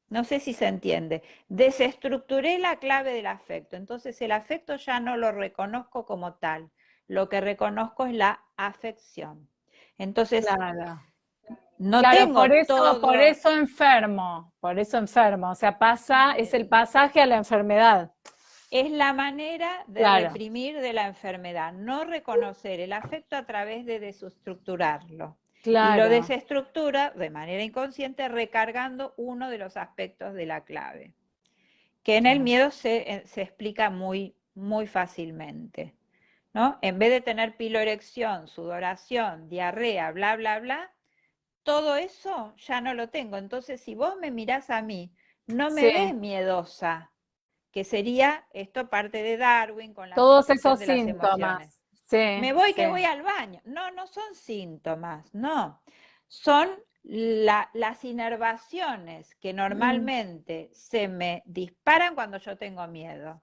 No sé si se entiende. Desestructuré la clave del afecto, entonces el afecto ya no lo reconozco como tal. Lo que reconozco es la afección. Entonces, Claro. no Claro, tengo todo. por eso enfermo, o sea, es el pasaje a la enfermedad. Es la manera de Claro, reprimir de la enfermedad, no reconocer el afecto a través de desestructurarlo. Y lo claro. desestructura de manera inconsciente recargando uno de los aspectos de la clave, que en el Claro. miedo se explica muy fácilmente, ¿no? En vez de tener piloerección, sudoración, diarrea, bla, bla, bla, todo eso ya no lo tengo. Entonces, si vos me mirás a mí, no me Sí, ves miedosa, que sería esto parte de Darwin con la todos aceptación esos de las emociones. síntomas. Sí, Me voy sí. que voy al baño. No, no son síntomas, no. Son las inervaciones que Mm, normalmente se me disparan cuando yo tengo miedo.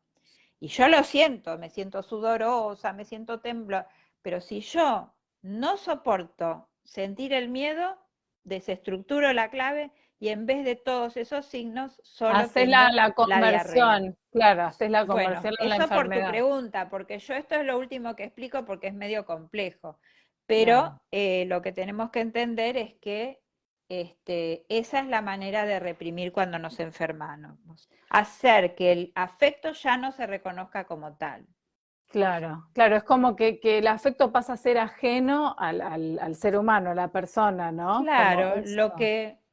Y yo lo siento, me siento sudorosa, me siento temblor, pero si yo no soporto sentir el miedo, desestructuro la clave y en vez de todos esos signos, solo haces la, tengo la la diarrea. conversión, claro, haces la Bueno, conversión en la eso por tu enfermedad. pregunta, porque yo esto es lo último que explico porque es medio complejo, pero Claro. lo que tenemos que entender es que esa es la manera de reprimir cuando nos enfermamos, hacer que el afecto ya no se reconozca como tal. Claro, claro, es como que el afecto pasa a ser ajeno al ser humano, a la persona, ¿no? Como Claro, eso,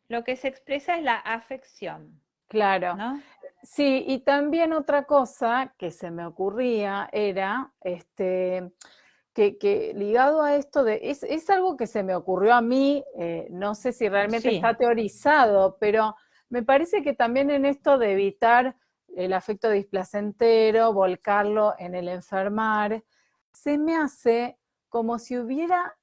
lo que se expresa es la afección, claro. ¿no? Sí, y también otra cosa que se me ocurría era, que ligado a esto es algo que se me ocurrió a mí, no sé si realmente Sí, está teorizado, pero me parece que también en esto de evitar el afecto displacentero, volcarlo en el enfermar, se me hace como si hubiera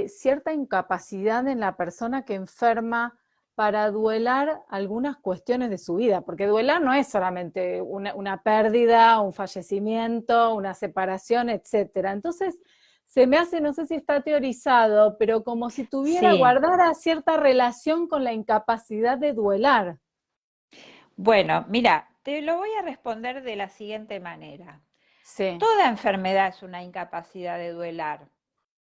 cierta incapacidad en la persona que enferma para duelar algunas cuestiones de su vida, porque duelar no es solamente una pérdida, un fallecimiento, una separación, etcétera. Entonces, se me hace, no sé si está teorizado, pero como si tuviera, sí. guardara cierta relación con la incapacidad de duelar. Bueno, mira, te lo voy a responder de la siguiente manera. Sí. Toda enfermedad es una incapacidad de duelar.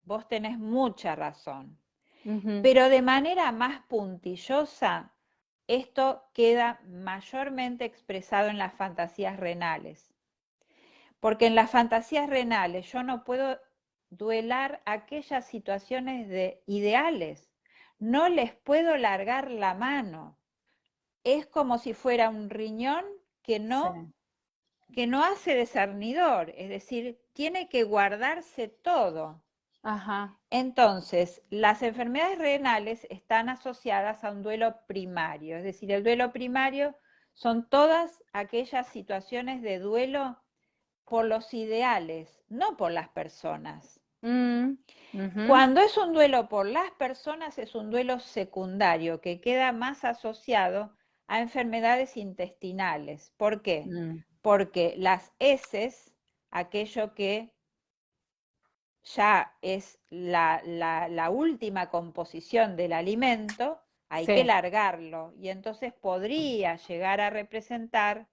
Vos tenés mucha razón. Ujú. Pero de manera más puntillosa, esto queda mayormente expresado en las fantasías renales. Porque en las fantasías renales yo no puedo duelar aquellas situaciones de ideales. No les puedo largar la mano. Es como si fuera un riñón que Sí. no que no hace discernidor, es decir, tiene que guardarse todo. Ajá. Entonces, las enfermedades renales están asociadas a un duelo primario, es decir, el duelo primario son todas aquellas situaciones de duelo por los ideales, no por las personas. Mm, ujú, Cuando es un duelo por las personas, es un duelo secundario que queda más asociado a enfermedades intestinales. ¿Por qué? mm. Porque las heces, aquello que ya es la última composición del alimento, hay que Sí, largarlo y entonces podría llegar a representar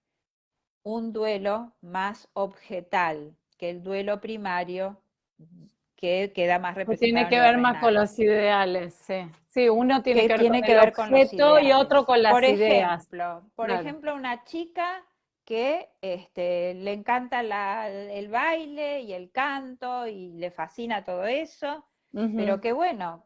un duelo más objetal que el duelo primario que queda más que tiene representado en que lo ver más con renal, los ideales, sí. Sí, uno tiene que que ver con tiene que el ver con los objeto y otro ideales. con Por las ideas. ejemplo, Claro. una chica que le encanta el baile y el canto y le fascina todo eso, pero Ujú, que bueno,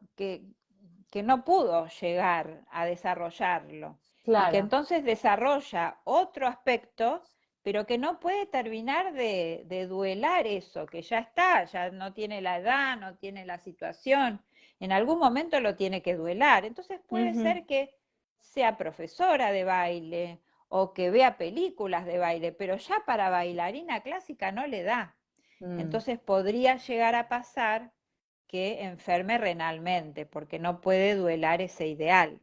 que no pudo llegar a desarrollarlo y que claro. entonces desarrolla otro aspecto, pero que no puede terminar de duelar eso, que ya está, ya no tiene la edad, no tiene la situación, en algún momento lo tiene que duelar. Entonces puede Ujú, ser que sea profesora de baile o que vea películas de baile, pero ya para bailarina clásica no le da. mm, Entonces podría llegar a pasar que enferme renalmente, porque no puede duelar ese ideal.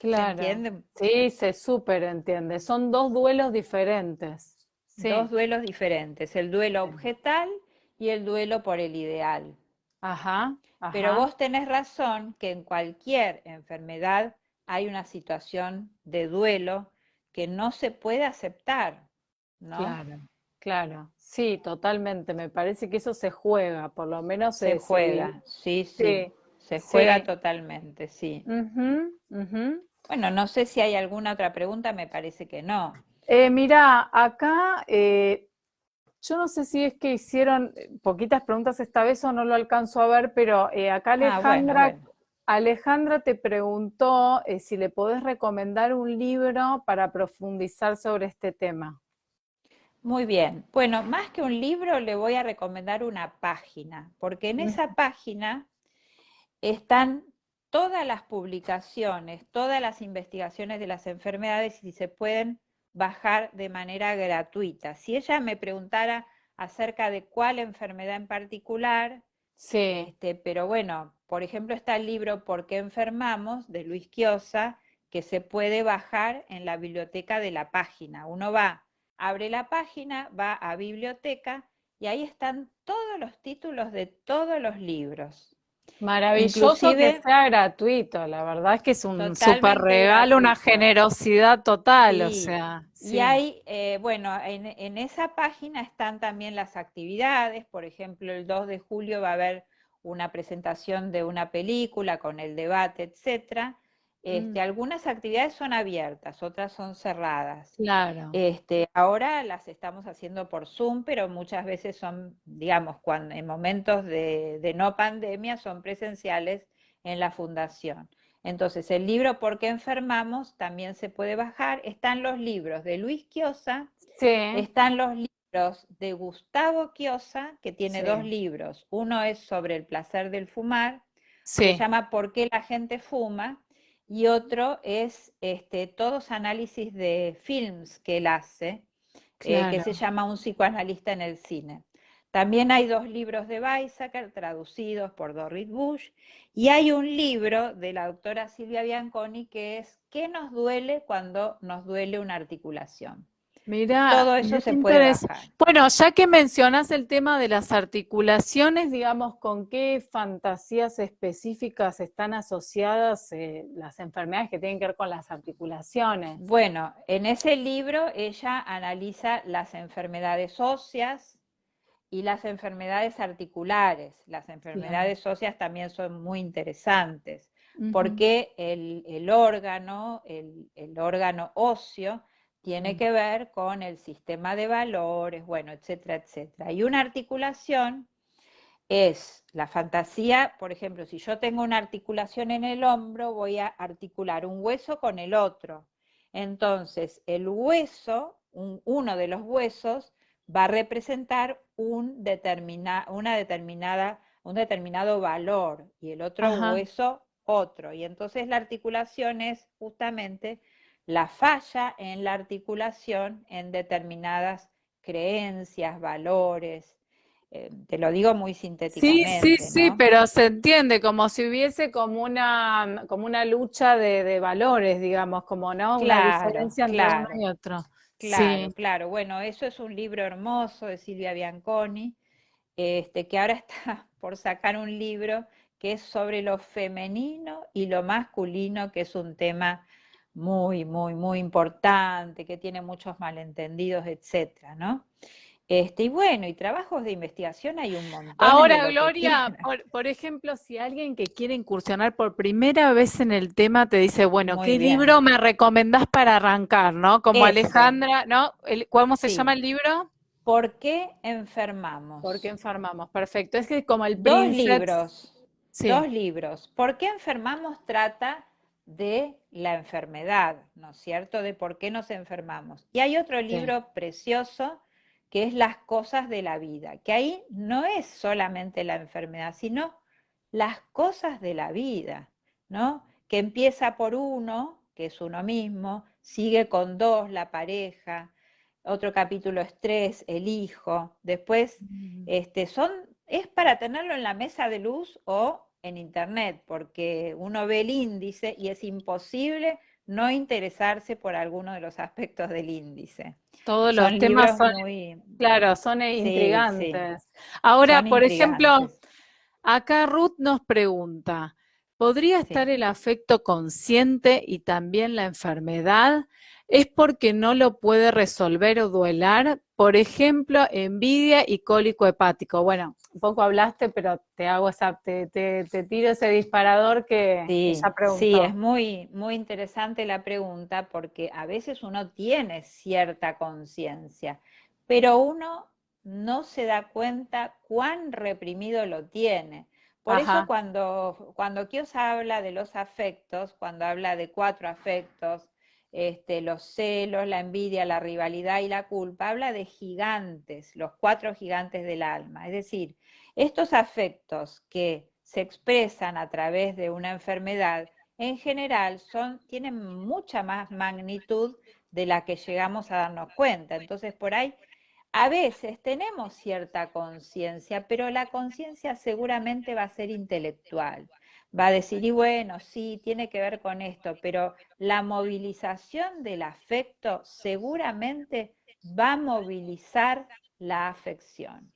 ¿Se claro. entiende? Sí, se súper entiende. Son dos duelos diferentes. Dos Sí. duelos diferentes, el duelo Sí. objetal y el duelo por el ideal. Ajá, Pero ajá. vos tenés razón que en cualquier enfermedad hay una situación de duelo que no se puede aceptar, ¿no? Claro, claro. Sí, totalmente. Me parece que eso se juega, por lo menos Se se juega, sí, sí, sí, se juega sí. totalmente, sí. Ujú, ujú. Bueno, no sé si hay alguna otra pregunta, me parece que no. Mira, acá yo no sé si es que hicieron poquitas preguntas esta vez o no lo alcanzo a ver, pero acá Ah, bueno, Alejandra, bueno. Alejandra te preguntó si le podés recomendar un libro para profundizar sobre este tema. Muy bien. Bueno, más que un libro, le voy a recomendar una página, porque en esa Ujú. página están todas las publicaciones, todas las investigaciones de las enfermedades y se pueden bajar de manera gratuita. Si ella me preguntara acerca de cuál enfermedad en particular, Sí, pero bueno, por ejemplo está el libro ¿Por qué enfermamos? De Luis Quiosa, que se puede bajar en la biblioteca de la página. Uno va, abre la página, va a biblioteca y ahí están todos los títulos de todos los libros. maravilloso que Inclusive sea gratuito, la verdad es que es un súper totalmente regalo, una gratuito. generosidad total, o Sí, sea, y sí. hay, bueno, en esa página están también las actividades, por ejemplo, el 2 de julio va a haber una presentación de una película con el debate, etcétera. Mm, Algunas actividades son abiertas, otras son cerradas. claro. Ahora las estamos haciendo por Zoom, pero muchas veces son, digamos, cuando, en momentos de no pandemia, son presenciales en la fundación. Entonces, el libro ¿Por qué enfermamos? También se puede bajar. Están los libros de Luis Quiosa, Sí, están los libros de Gustavo Quiosa, que tiene dos sí, libros. Uno es sobre el placer del fumar, se sí, llama ¿Por qué la gente fuma? Y otro es todos análisis de films que él hace, que se claro. llama Un psicoanalista en el cine. También hay dos libros de Weizsäcker traducidos por Dorit Bush y hay un libro de la doctora Silvia Bianconi que es ¿Qué nos duele cuando nos duele una articulación? Mira, Todo eso mira qué se puede interesante. bajar. Bueno, ya que mencionas el tema de las articulaciones, digamos, ¿con qué fantasías específicas están asociadas las enfermedades que tienen que ver con las articulaciones? Bueno, en ese libro ella analiza las enfermedades óseas y las enfermedades articulares. Las Claro. enfermedades óseas también son muy interesantes Ujú, porque el órgano óseo tiene mm, que ver con el sistema de valores, bueno, etcétera, etcétera. Y una articulación es la fantasía, por ejemplo, si yo tengo una articulación en el hombro, voy a articular un hueso con el otro. Entonces, el hueso, uno de los huesos, va a representar un determinado valor y el otro ajá, hueso otro. Y entonces la articulación es justamente la falla en la articulación en determinadas creencias, valores, Te lo digo muy Sí, sí, sintéticamente, sí, ¿no? pero se entiende como si hubiese como una lucha de valores, digamos, como, ¿no? Una Claro, diferencia entre uno claro, y otro. claro, Sí, claro. Bueno, eso es un libro hermoso de Silvia Bianconi, que ahora está por sacar un libro que es sobre lo femenino y lo masculino, que es un tema muy, muy, muy importante, que tiene muchos malentendidos, etcétera, ¿no? Y bueno, y trabajos de investigación hay un montón de ahora, lo que Gloria, quieras. por ejemplo, si alguien que quiere incursionar por primera vez en el tema te dice, bueno, Muy ¿qué bien. libro me recomendás para arrancar, no? Como Ese, Alejandra, ¿no? ¿Cómo se llama sí. el libro? ¿Por qué ¿Por qué enfermamos? enfermamos? Perfecto. Es que como el Dos Princeps, libros, sí, dos libros. ¿Por qué enfermamos? Trata de la enfermedad, ¿no es cierto? De por qué nos enfermamos. Y hay otro sí, libro precioso que es Las cosas de la vida, que ahí no es solamente la enfermedad, sino las cosas de la vida, ¿no? Que empieza por uno, que es uno mismo, sigue con dos, la pareja, otro capítulo es tres, el hijo, después son es para tenerlo en la mesa de luz o en internet, porque uno ve el índice y es imposible no interesarse por alguno de los aspectos del índice. todos los Son temas libros son, muy, claro, son sí, sí, intrigantes. Ahora, son por ejemplo, intrigantes, acá Ruth nos pregunta, ¿podría estar sí. el afecto consciente y también la enfermedad? ¿Es porque no lo puede resolver o duelar? Por ejemplo, envidia y cólico hepático. Bueno, un poco hablaste, pero te hago te tiro ese disparador que ella Sí, sí, es preguntó. muy, muy interesante la pregunta porque a veces uno tiene cierta conciencia, pero uno no se da cuenta cuán reprimido lo tiene. Por eso Ajá. cuando Kios habla de los afectos, cuando habla de cuatro afectos, los celos, la envidia, la rivalidad y la culpa, habla de gigantes, los cuatro gigantes del alma. Es decir, estos afectos que se expresan a través de una enfermedad, en general tienen mucha más magnitud de la que llegamos a darnos cuenta. Entonces, por ahí, a veces tenemos cierta conciencia, pero la conciencia seguramente va a ser intelectual. Va a decir, y bueno, sí, tiene que ver con esto, pero la movilización del afecto seguramente va a movilizar la afección.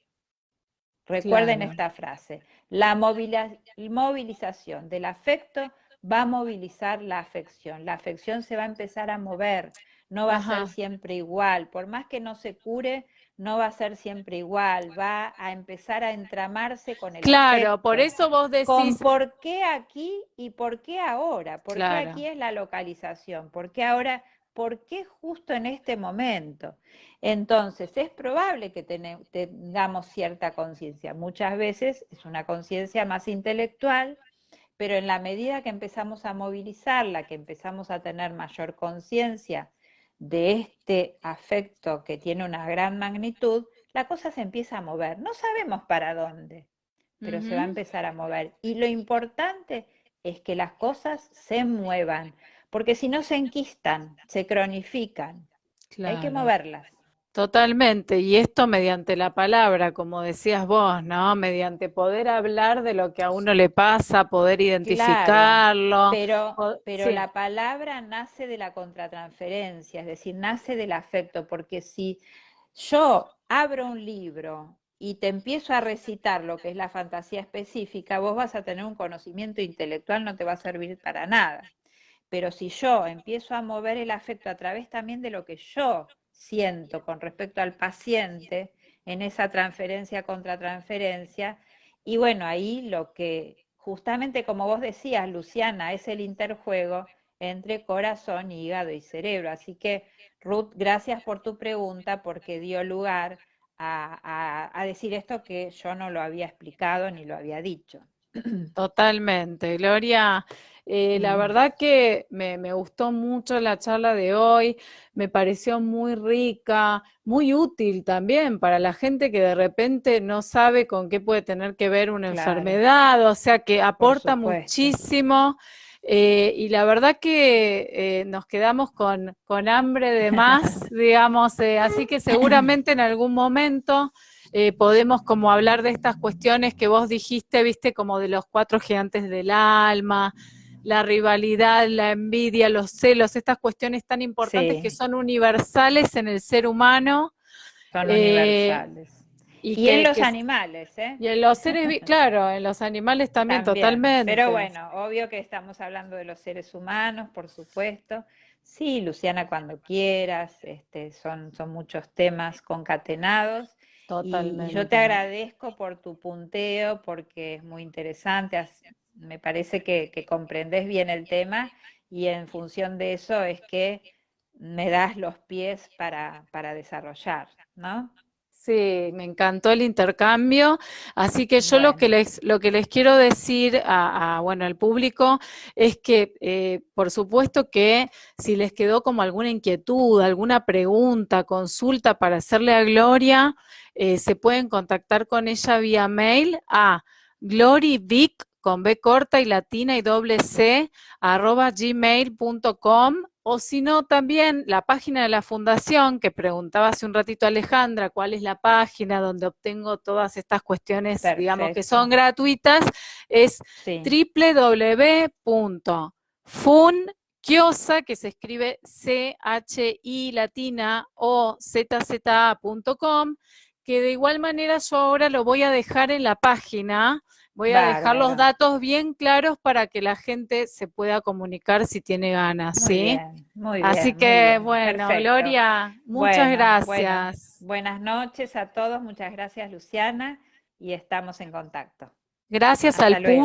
Recuerden Claro. esta frase, la movilización del afecto va a movilizar la afección. La afección se va a empezar a mover, no va a ser Ajá. siempre igual. Por más que no se cure, no va a ser siempre igual. Va a empezar a entramarse con el Claro, por afecto, eso vos con decís, por qué aquí y por qué ahora. ¿Por qué claro. aquí es la localización? ¿Por qué ahora? ¿Por qué justo en este momento? Entonces, es probable que tengamos cierta conciencia. Muchas veces es una conciencia más intelectual, pero en la medida que empezamos a movilizarla, que empezamos a tener mayor conciencia de este afecto que tiene una gran magnitud, la cosa se empieza a mover. No sabemos para dónde, pero se va a Ujú. empezar a mover. Y lo importante es que las cosas se muevan, porque si no se enquistan, se cronifican. Hay que Claro, moverlas. totalmente. Y esto mediante la palabra, como decías vos, ¿no? Mediante poder hablar de lo que a uno le pasa, poder Claro, identificarlo. pero Sí, la palabra nace de la contratransferencia, es decir, nace del afecto, porque si yo abro un libro y te empiezo a recitar lo que es la fantasía específica, vos vas a tener un conocimiento intelectual, no te va a servir para nada. Pero si yo empiezo a mover el afecto a través también de lo que yo siento con respecto al paciente, en esa transferencia contra transferencia, y bueno, ahí lo que justamente como vos decías, Luciana, es el interjuego entre corazón, hígado y cerebro. Así que, Ruth, gracias por tu pregunta porque dio lugar a decir esto que yo no lo había explicado ni lo había dicho. totalmente. Gloria, la Mm, verdad que me gustó mucho la charla de hoy, me pareció muy rica, muy útil también para la gente que de repente no sabe con qué puede tener que ver una claro, enfermedad, o sea que por aporta supuesto. muchísimo. Y la verdad que nos quedamos con hambre de más, digamos, así que seguramente en algún momento podemos como hablar de estas cuestiones que vos dijiste, viste, como de los 4 gigantes del alma, la rivalidad, la envidia, los celos, estas cuestiones tan importantes que Sí, son universales en el ser humano, son eh, universales. y Y en que, los que animales, ¿eh? y en los seres, claro, en los animales también También. Pero totalmente. bueno, obvio que estamos hablando de los seres humanos, por supuesto. Sí, Luciana, cuando quieras, son muchos temas concatenados. Y yo te Totalmente. agradezco por tu punteo, porque es muy interesante. Me parece que comprendes bien el tema y en función de eso es que me das los pies para desarrollar, ¿no? Sí, me encantó el intercambio, así que yo Bueno, lo que les quiero decir bueno, al público es que, por supuesto que si les quedó como alguna inquietud, alguna pregunta, consulta para hacerle a Gloria, se pueden contactar con ella vía mail a glorivic con B corta y latina y doble C @gmail.com, o si no, también la página de la fundación, que preguntaba hace un ratito Alejandra, cuál es la página donde obtengo todas estas cuestiones, digamos, que son perfecto. gratuitas, es Sí, www.funkiosa, que se escribe CHI latina o ZZA.com, que de igual manera yo ahora lo voy a dejar en la página. Voy a dejar los bárbaro. datos bien claros para que la gente se pueda comunicar si tiene ganas, Muy ¿sí? bien, muy Así bien, muy que, bien. bueno, Perfecto. Gloria, muchas Bueno, gracias. buenas noches a todos. Muchas gracias, Luciana, y estamos en contacto. Hasta luego.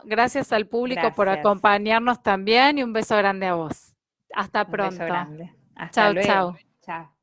Gracias al público por Gracias. acompañarnos también y un beso grande a vos. Hasta Un beso pronto. grande. Hasta Chau, luego. chau. Chao.